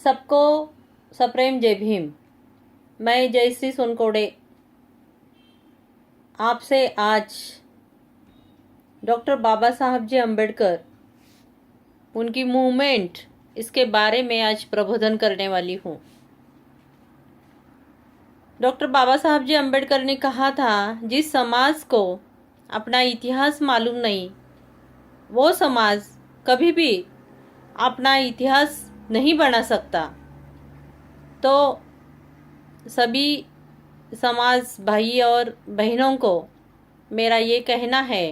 सबको सप्रेम जय भीम। मैं जयश्री सोनकोड़े आपसे आज डॉक्टर बाबा साहब जी अम्बेडकर उनकी मूवमेंट इसके बारे में आज प्रबोधन करने वाली हूँ। डॉक्टर बाबा साहब जी अम्बेडकर ने कहा था, जिस समाज को अपना इतिहास मालूम नहीं वो समाज कभी भी अपना इतिहास नहीं बना सकता। तो सभी समाज भाई और बहनों को मेरा ये कहना है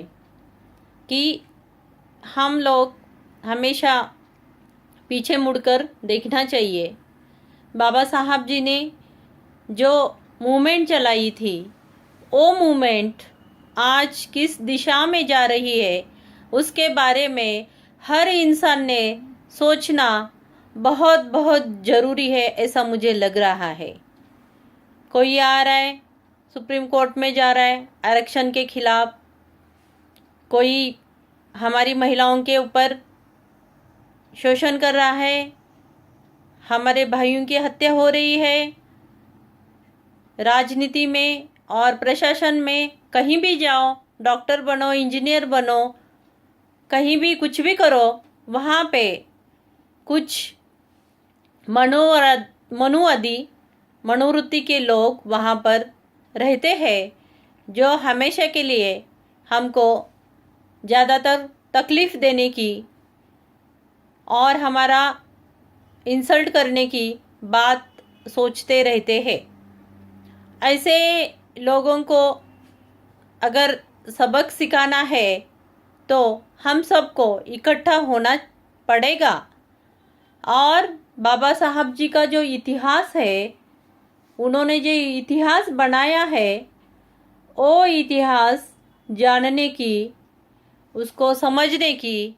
कि हम लोग हमेशा पीछे मुड़कर देखना चाहिए। बाबा साहब जी ने जो मूवमेंट चलाई थी वो मूवमेंट आज किस दिशा में जा रही है उसके बारे में हर इंसान ने सोचना बहुत बहुत ज़रूरी है, ऐसा मुझे लग रहा है। कोई आ रहा है सुप्रीम कोर्ट में जा रहा है आरक्षण के खिलाफ, कोई हमारी महिलाओं के ऊपर शोषण कर रहा है, हमारे भाइयों की हत्या हो रही है। राजनीति में और प्रशासन में कहीं भी जाओ, डॉक्टर बनो, इंजीनियर बनो, कहीं भी कुछ भी करो, वहाँ पे कुछ मनोवृत्ति के लोग वहाँ पर रहते हैं जो हमेशा के लिए हमको ज़्यादातर तकलीफ़ देने की और हमारा इंसल्ट करने की बात सोचते रहते हैं। ऐसे लोगों को अगर सबक सिखाना है तो हम सबको इकट्ठा होना पड़ेगा। और बाबा साहब जी का जो इतिहास है, उन्होंने जो इतिहास बनाया है, वो इतिहास जानने की, उसको समझने की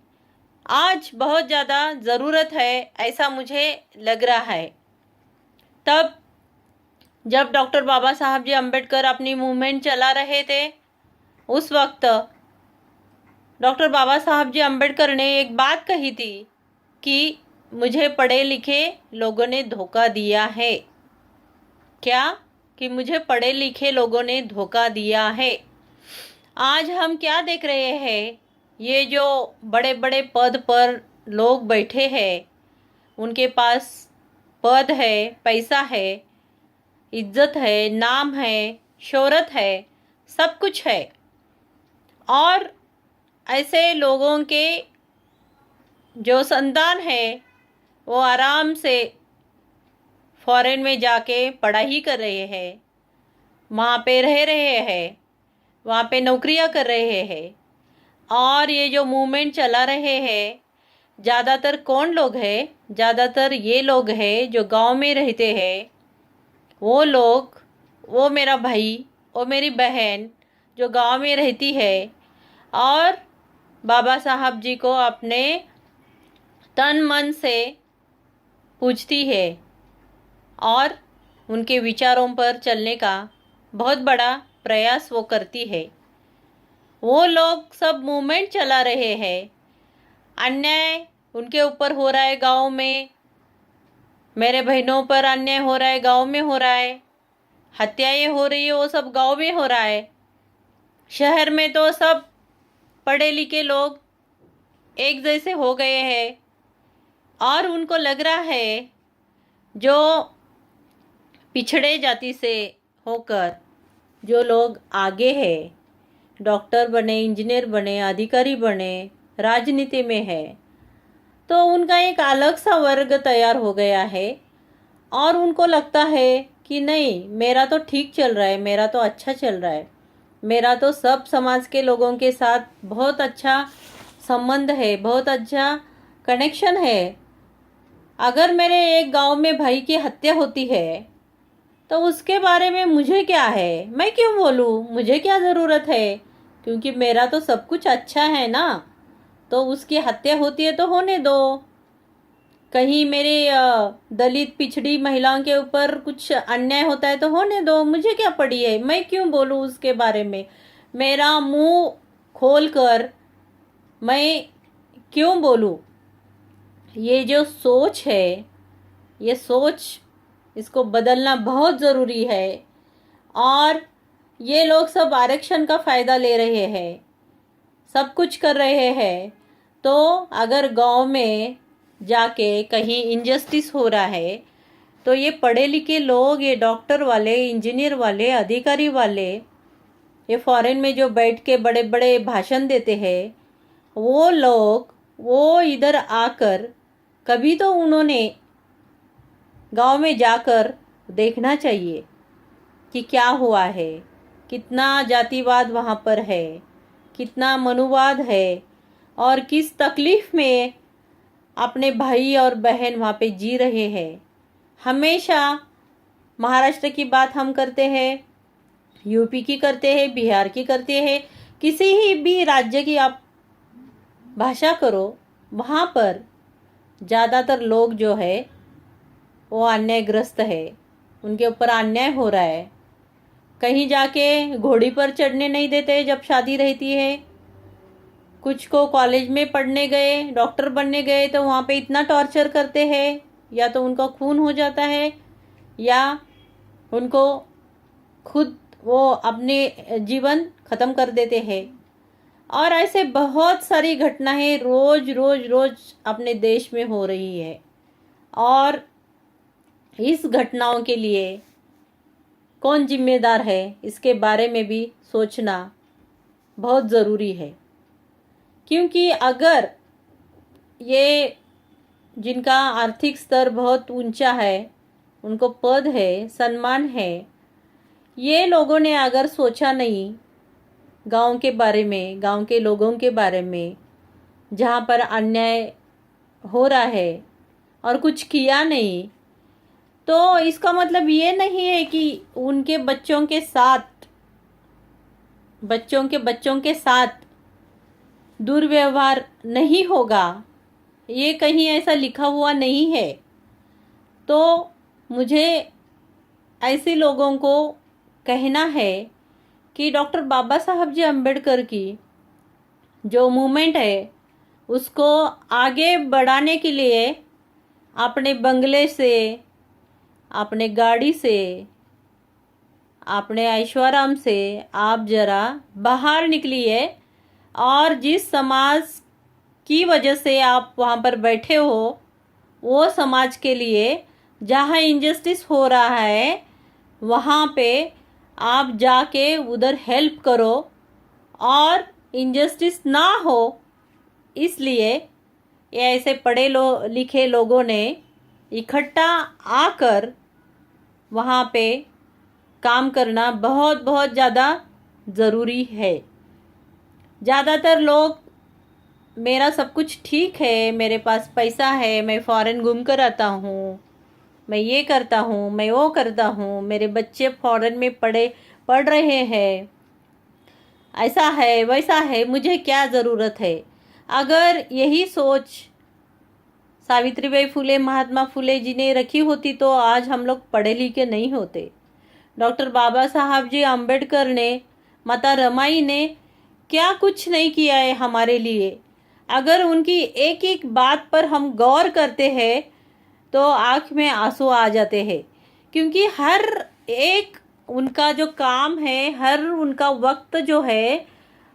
आज बहुत ज़्यादा ज़रूरत है, ऐसा मुझे लग रहा है। तब जब डॉक्टर बाबा साहब जी अम्बेडकर अपनी मूवमेंट चला रहे थे, उस वक्त डॉक्टर बाबा साहब जी अम्बेडकर ने एक बात कही थी कि मुझे पढ़े लिखे लोगों ने धोखा दिया है। क्या? कि मुझे पढ़े लिखे लोगों ने धोखा दिया है। आज हम क्या देख रहे हैं, ये जो बड़े बड़े पद पर लोग बैठे हैं, उनके पास पद है, पैसा है, इज्जत है, नाम है, शोहरत है, सब कुछ है। और ऐसे लोगों के जो संतान है वो आराम से फॉरेन में जाके पढ़ाई कर रहे हैं, वहाँ पे रह रहे हैं, वहाँ पे नौकरियाँ कर रहे हैं। और ये जो मूवमेंट चला रहे हैं, ज़्यादातर कौन लोग हैं? ज़्यादातर ये लोग हैं जो गांव में रहते हैं। वो लोग, वो मेरा भाई, वो मेरी बहन जो गांव में रहती है और बाबा साहब जी को अपने तन मन से पूजती है और उनके विचारों पर चलने का बहुत बड़ा प्रयास वो करती है। वो लोग सब मूवमेंट चला रहे हैं, अन्याय उनके ऊपर हो रहा है, गांव में मेरे बहनों पर अन्याय हो रहा है, गांव में हो रहा है, हत्याएं हो रही है, वो सब गांव में हो रहा है। शहर में तो सब पढ़े लिखे लोग एक जैसे हो गए हैं और उनको लग रहा है जो पिछड़े जाति से होकर जो लोग आगे हैं, डॉक्टर बने, इंजीनियर बने, अधिकारी बने, राजनीति में है, तो उनका एक अलग सा वर्ग तैयार हो गया है और उनको लगता है कि नहीं, मेरा तो ठीक चल रहा है, मेरा तो अच्छा चल रहा है, मेरा तो सब समाज के लोगों के साथ बहुत अच्छा संबंध है, बहुत अच्छा कनेक्शन है। अगर मेरे एक गांव में भाई की हत्या होती है तो उसके बारे में मुझे क्या है, मैं क्यों बोलूँ, मुझे क्या ज़रूरत है, क्योंकि मेरा तो सब कुछ अच्छा है ना। तो उसकी हत्या होती है तो होने दो। कहीं मेरे दलित पिछड़ी महिलाओं के ऊपर कुछ अन्याय होता है तो होने दो, मुझे क्या पड़ी है, मैं क्यों बोलूँ उसके बारे में, मेरा मुंह खोल कर मैं क्यों बोलूँ। ये जो सोच है ये सोच, इसको बदलना बहुत ज़रूरी है। और ये लोग सब आरक्षण का फ़ायदा ले रहे हैं, सब कुछ कर रहे हैं। तो अगर गांव में जाके कहीं इनजस्टिस हो रहा है तो ये पढ़े लिखे लोग, ये डॉक्टर वाले, इंजीनियर वाले, अधिकारी वाले, ये फॉरेन में जो बैठ के बड़े बड़े भाषण देते हैं, वो लोग वो इधर आकर कभी तो उन्होंने गांव में जाकर देखना चाहिए कि क्या हुआ है, कितना जातिवाद वहाँ पर है, कितना मनुवाद है, और किस तकलीफ में अपने भाई और बहन वहाँ पे जी रहे हैं। हमेशा महाराष्ट्र की बात हम करते हैं, यूपी की करते हैं, बिहार की करते हैं, किसी ही भी राज्य की आप भाषा करो, वहाँ पर ज़्यादातर लोग जो है वो अन्यायग्रस्त है, उनके ऊपर अन्याय हो रहा है। कहीं जाके घोड़ी पर चढ़ने नहीं देते जब शादी रहती है। कुछ को कॉलेज में पढ़ने गए, डॉक्टर बनने गए तो वहाँ पे इतना टॉर्चर करते हैं, या तो उनका खून हो जाता है या उनको खुद वो अपने जीवन ख़त्म कर देते हैं। और ऐसे बहुत सारी घटनाएं रोज रोज रोज अपने देश में हो रही है। और इस घटनाओं के लिए कौन जिम्मेदार है, इसके बारे में भी सोचना बहुत ज़रूरी है। क्योंकि अगर ये जिनका आर्थिक स्तर बहुत ऊंचा है, उनको पद है, सम्मान है, ये लोगों ने अगर सोचा नहीं गांव के बारे में, गांव के लोगों के बारे में, जहाँ पर अन्याय हो रहा है और कुछ किया नहीं, तो इसका मतलब ये नहीं है कि उनके बच्चों के साथ दुर्व्यवहार नहीं होगा। ये कहीं ऐसा लिखा हुआ नहीं है। तो मुझे ऐसे लोगों को कहना है कि डॉक्टर बाबा साहब जी अम्बेडकर की जो मूवमेंट है उसको आगे बढ़ाने के लिए अपने बंगले से, अपने गाड़ी से, अपने ऐश्वर्याराम से आप जरा बाहर निकलिए, और जिस समाज की वजह से आप वहाँ पर बैठे हो, वो समाज के लिए जहाँ इनजस्टिस हो रहा है वहाँ पे आप जाके उधर हेल्प करो, और इनजस्टिस ना हो इसलिए ये ऐसे पढ़े लिखे लोगों ने इकट्ठा आकर वहाँ पे काम करना बहुत बहुत ज़्यादा ज़रूरी है। ज़्यादातर लोग, मेरा सब कुछ ठीक है, मेरे पास पैसा है, मैं फ़ॉरेन घूम कर आता हूँ, मैं ये करता हूँ, मैं वो करता हूँ, मेरे बच्चे फ़ॉरेन में पढ़ रहे हैं, ऐसा है वैसा है, मुझे क्या ज़रूरत है। अगर यही सोच सावित्रीबाई फुले, महात्मा फुले जी ने रखी होती तो आज हम लोग पढ़े लिखे नहीं होते। डॉक्टर बाबा साहब जी अम्बेडकर ने, माता रमाई ने क्या कुछ नहीं किया है हमारे लिए। अगर उनकी एक एक बात पर हम गौर करते हैं तो आँख में आंसू आ जाते हैं, क्योंकि हर एक उनका जो काम है, हर उनका वक्त जो है,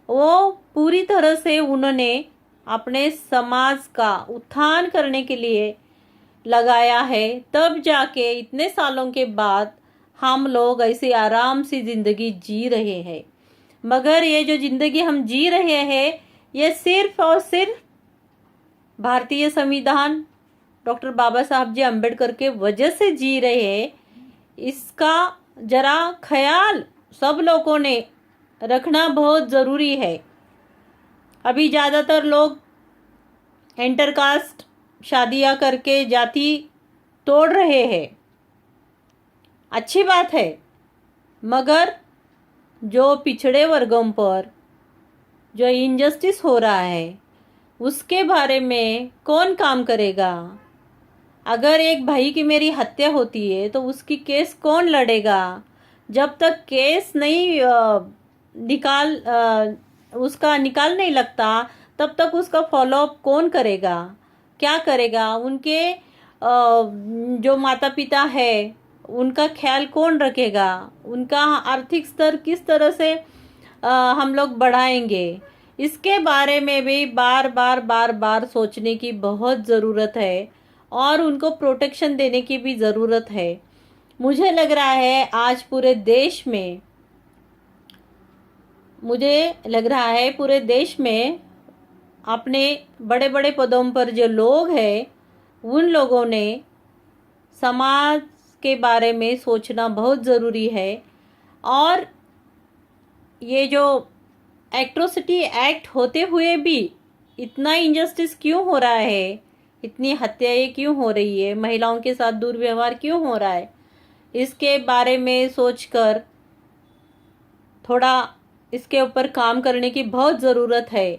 वो पूरी तरह से उन्होंने अपने समाज का उत्थान करने के लिए लगाया है। तब जाके इतने सालों के बाद हम लोग ऐसे आराम से ज़िंदगी जी रहे हैं। मगर ये जो ज़िंदगी हम जी रहे हैं, ये सिर्फ और सिर्फ भारतीय संविधान डॉक्टर बाबा साहब जी अम्बेडकर के वजह से जी रहे हैं। इसका जरा ख्याल सब लोगों ने रखना बहुत ज़रूरी है। अभी ज़्यादातर लोग इंटरकास्ट शादियां करके जाति तोड़ रहे हैं, अच्छी बात है, मगर जो पिछड़े वर्गों पर जो इनजस्टिस हो रहा है उसके बारे में कौन काम करेगा। अगर एक भाई की मेरी हत्या होती है तो उसकी केस कौन लड़ेगा। जब तक केस नहीं उसका निकाल नहीं लगता तब तक उसका फॉलोअप कौन करेगा, क्या करेगा। उनके जो माता पिता है उनका ख्याल कौन रखेगा, उनका आर्थिक स्तर किस तरह से हम लोग बढ़ाएंगे, इसके बारे में भी बार बार बार बार सोचने की बहुत ज़रूरत है और उनको प्रोटेक्शन देने की भी ज़रूरत है। मुझे लग रहा है आज पूरे देश में, मुझे लग रहा है पूरे देश में अपने बड़े बड़े पदों पर जो लोग हैं उन लोगों ने समाज के बारे में सोचना बहुत ज़रूरी है। और ये जो एट्रोसिटी एक्ट होते हुए भी इतना इनजस्टिस क्यों हो रहा है, इतनी हत्याएं क्यों हो रही है, महिलाओं के साथ दुर्व्यवहार क्यों हो रहा है, इसके बारे में सोचकर थोड़ा इसके ऊपर काम करने की बहुत ज़रूरत है।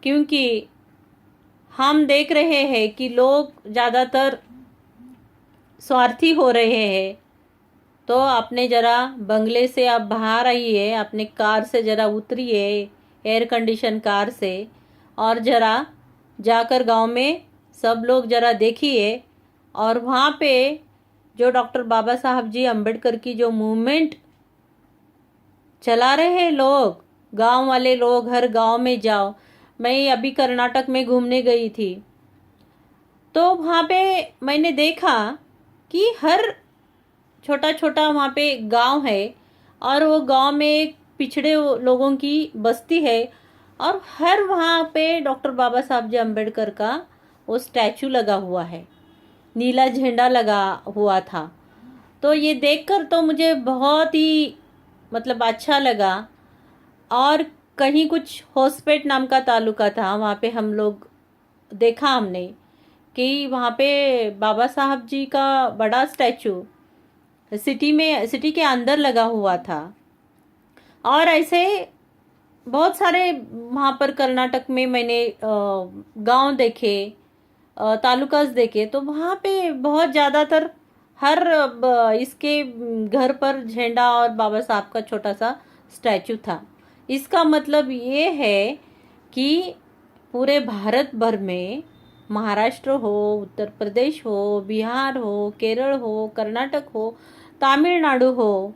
क्योंकि हम देख रहे हैं कि लोग ज़्यादातर स्वार्थी हो रहे हैं। तो आपने ज़रा बंगले से आप बाहर आइए, अपने कार से ज़रा उतरिए, एयर कंडीशन कार से, और ज़रा जाकर गांव में सब लोग ज़रा देखिए। और वहाँ पे जो डॉक्टर बाबा साहब जी अम्बेडकर की जो मूवमेंट चला रहे हैं लोग, गांव वाले लोग, हर गांव में जाओ। मैं अभी कर्नाटक में घूमने गई थी तो वहाँ पे मैंने देखा कि हर छोटा छोटा वहाँ पे गांव है और वो गांव में एक पिछड़े लोगों की बस्ती है और हर वहाँ पे डॉक्टर बाबा साहब जी अम्बेडकर का वो स्टैचू लगा हुआ है, नीला झंडा लगा हुआ था। तो ये देखकर तो मुझे बहुत ही मतलब अच्छा लगा। और कहीं कुछ होसपेट नाम का तालुका था, वहाँ पे हम लोग देखा हमने कि वहाँ पे बाबा साहब जी का बड़ा स्टैचू सिटी के अंदर लगा हुआ था। और ऐसे बहुत सारे वहाँ पर कर्नाटक में मैंने गांव देखे, तालुकास देखे, तो वहाँ पे बहुत ज़्यादातर हर इसके घर पर झंडा और बाबा साहब का छोटा सा स्टैचू था। इसका मतलब ये है कि पूरे भारत भर में, महाराष्ट्र हो, उत्तर प्रदेश हो, बिहार हो, केरल हो, कर्नाटक हो, तमिलनाडु हो,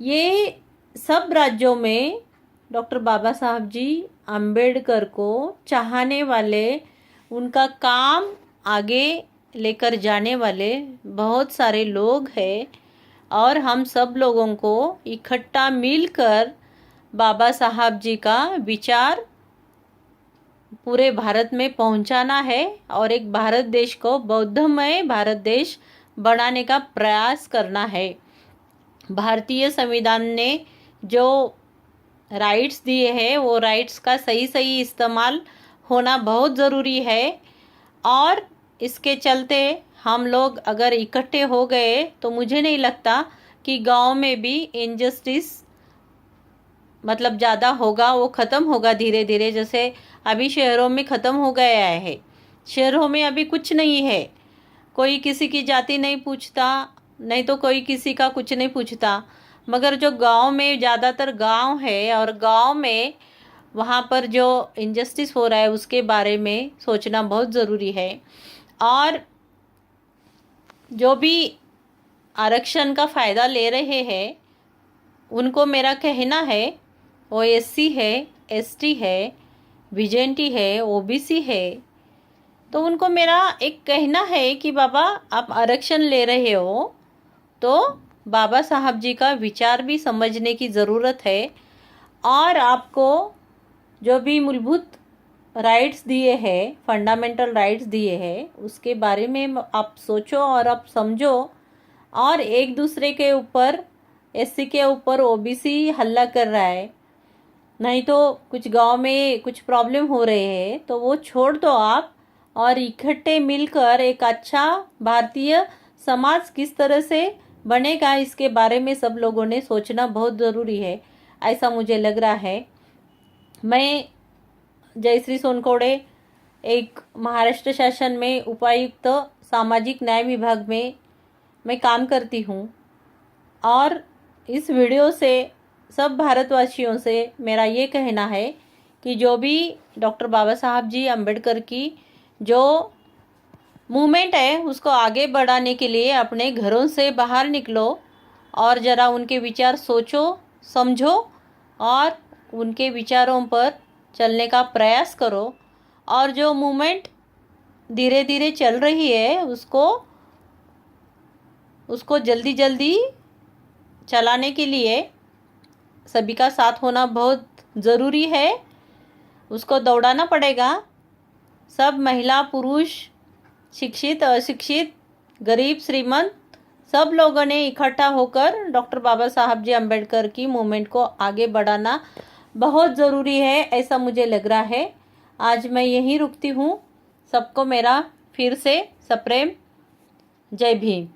ये सब राज्यों में डॉक्टर बाबा साहब जी अम्बेडकर को चाहने वाले, उनका काम आगे लेकर जाने वाले बहुत सारे लोग हैं। और हम सब लोगों को इकट्ठा मिलकर बाबा साहब जी का विचार पूरे भारत में पहुंचाना है और एक भारत देश को बौद्धमय भारत देश बनाने का प्रयास करना है। भारतीय संविधान ने जो राइट्स दिए हैं वो राइट्स का सही सही इस्तेमाल होना बहुत ज़रूरी है। और इसके चलते हम लोग अगर इकट्ठे हो गए तो मुझे नहीं लगता कि गांव में भी इनजस्टिस मतलब ज़्यादा होगा, वो ख़त्म होगा धीरे धीरे, जैसे अभी शहरों में ख़त्म हो गया है। शहरों में अभी कुछ नहीं है, कोई किसी की जाति नहीं पूछता, नहीं तो कोई किसी का कुछ नहीं पूछता। मगर जो गांव में, ज़्यादातर गांव है और गांव में वहाँ पर जो इनजस्टिस हो रहा है उसके बारे में सोचना बहुत ज़रूरी है। और जो भी आरक्षण का फ़ायदा ले रहे हैं उनको मेरा कहना है, वो एससी है, एसटी है, बीजेएनटी है, ओबीसी है, तो उनको मेरा एक कहना है कि बाबा आप आरक्षण ले रहे हो तो बाबा साहब जी का विचार भी समझने की ज़रूरत है। और आपको जो भी मूलभूत राइट्स दिए हैं, फंडामेंटल राइट्स दिए हैं, उसके बारे में आप सोचो और आप समझो। और एक दूसरे के ऊपर, एससी के ऊपर ओबीसी हल्ला कर रहा है, नहीं तो कुछ गांव में कुछ प्रॉब्लम हो रहे हैं, तो वो छोड़ दो आप और इकट्ठे मिलकर एक अच्छा भारतीय समाज किस तरह से बनेगा इसके बारे में सब लोगों ने सोचना बहुत ज़रूरी है, ऐसा मुझे लग रहा है। मैं जयश्री सोनकोड़े, एक महाराष्ट्र शासन में उपायुक्त सामाजिक न्याय विभाग में मैं काम करती हूँ। और इस वीडियो से सब भारतवासियों से मेरा ये कहना है कि जो भी डॉक्टर बाबा साहब जी अम्बेडकर की जो मूवमेंट है उसको आगे बढ़ाने के लिए अपने घरों से बाहर निकलो और ज़रा उनके विचार सोचो, समझो और उनके विचारों पर चलने का प्रयास करो। और जो मूवमेंट धीरे धीरे चल रही है उसको जल्दी जल्दी चलाने के लिए सभी का साथ होना बहुत ज़रूरी है। उसको दौड़ाना पड़ेगा। सब महिला पुरुष, शिक्षित अशिक्षित, गरीब श्रीमंत, सब लोगों ने इकट्ठा होकर डॉक्टर बाबा साहब जी अम्बेडकर की मूवमेंट को आगे बढ़ाना बहुत ज़रूरी है, ऐसा मुझे लग रहा है। आज मैं यहीं रुकती हूँ। सबको मेरा फिर से सप्रेम जय भीम।